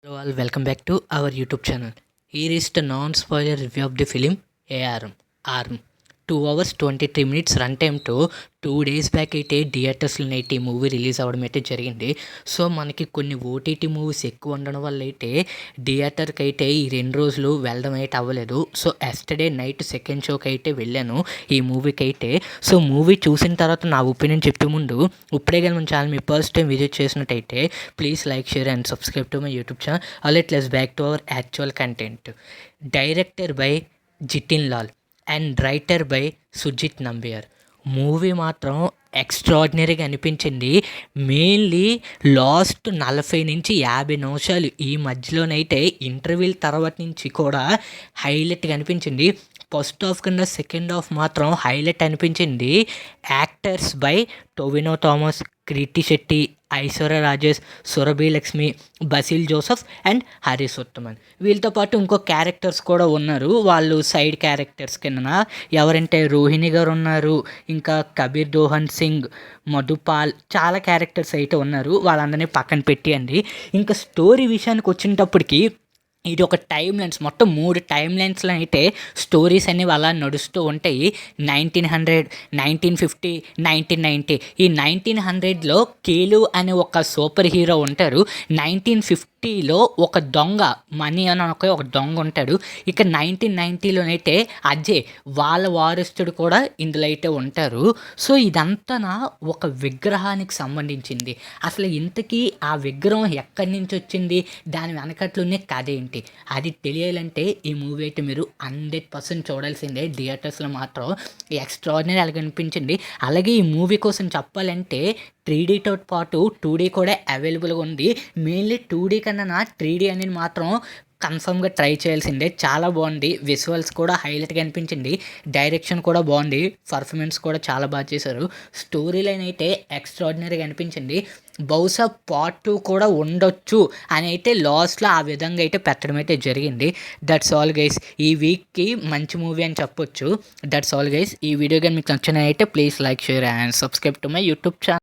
Hello all, welcome back to our YouTube channel. Here is the non-spoiler review of the film ARM. ARM. 2 hours 23 minutes run టైమ్తో 2 days back అయితే థియేటర్స్లో అయితే ఈ movie release అవ్వడం అయితే జరిగింది. So మనకి కొన్ని ఓటీటీ మూవీస్ ఎక్కువ ఉండడం వల్ల అయితే థియేటర్కి అయితే ఈ 2 రోజులు వెళ్ళడం అయితే అవ్వలేదు. సో ఎస్టర్డే నైట్ సెకండ్ షోకి అయితే వెళ్ళాను ఈ మూవీకి అయితే. సో మూవీ చూసిన తర్వాత నా ఒపీనియన్ చెప్పే ముందు ఇప్పుడే కానీ మన ఛానల్ మీ ఫస్ట్ టైం విజిట్ చేసినట్టయితే please like share and subscribe to my YouTube channel. Let's back to our actual content. Director by Jithin Lal and writer by Sujith Nambiar. Movie మాత్రం ఎక్స్ట్రాడినరీగా అనిపించింది. మెయిన్లీ లాస్ట్ 40 నుంచి 50 నిమిషాలు ఈ మధ్యలోనైతే ఇంటర్వ్యూల తర్వాత నుంచి కూడా హైలైట్గా అనిపించింది. ఫస్ట్ హాఫ్ కన్నా సెకండ్ హాఫ్ మాత్రం హైలైట్ అనిపించింది. Actors by Tovino Thomas, Keerthy Shetty, Aishwarya Rajesh, Surabhi Lakshmi, Basil Joseph and Harish Uthaman. వీళ్ళతో పాటు ఇంకో క్యారెక్టర్స్ కూడా ఉన్నారు. వాళ్ళు సైడ్ క్యారెక్టర్స్ కింద ఎవరంటే రోహిణి గారు ఉన్నారు, ఇంకా కబీర్ దోహన్ సింగ్, మధుపాల్, చాలా క్యారెక్టర్స్ అయితే ఉన్నారు. వాళ్ళందరినీ పక్కన పెట్టియండి. ఇంకా స్టోరీ విషయానికి వచ్చినప్పటికీ ఇది ఒక టైం లైన్స్, మొత్తం 3 టైం లైన్స్లో అయితే స్టోరీస్ అనేవి అలా నడుస్తూ ఉంటాయి. 1900, 1950, 1990. ఈ 1900లో కేలు అనే ఒక సూపర్ హీరో ఉంటారు. 1950లో ఒక దొంగ, మనీ అని ఒక దొంగ ఉంటాడు. ఇక 1990లోనైతే అజయ్ వాళ్ళ వారసుడు కూడా ఇందులో అయితే ఉంటారు. సో ఇదంతా ఒక విగ్రహానికి సంబంధించింది. అసలు ఇంతకీ ఆ విగ్రహం ఎక్కడి నుంచి వచ్చింది, దాని వెనకట్లోనే కథ ఏంటి, అది తెలియాలంటే ఈ మూవీ అయితే మీరు 100% చూడాల్సిందే. థియేటర్స్లో మాత్రం ఎక్స్ట్రాడినరీ అలాగ అనిపించింది. అలాగే ఈ మూవీ కోసం చెప్పాలంటే 3Dతో పాటు 2D కూడా అవైలబుల్గా ఉంది. మెయిన్లీ 2D కన్నా 3D అనేది మాత్రం కన్ఫర్మ్గా ట్రై చేయాల్సిందే. చాలా బాగుంది. విజువల్స్ కూడా హైలైట్గా అనిపించింది. డైరెక్షన్ కూడా బాగుంది. పర్ఫార్మెన్స్ కూడా చాలా బాగా చేశారు. స్టోరీ లైన్ అయితే ఎక్స్ట్రాడినరీగా అనిపించింది. బహుశా పార్ట్ 2 కూడా ఉండొచ్చు అని అయితే లాస్ట్లో ఆ విధంగా అయితే పెట్టడం అయితే జరిగింది. That's all guys. ఈ వీక్కి మంచి మూవీ అని చెప్పొచ్చు. That's all guys. ఈ వీడియో కానీ మీకు నచ్చిన అయితే please like share and subscribe to my YouTube channel.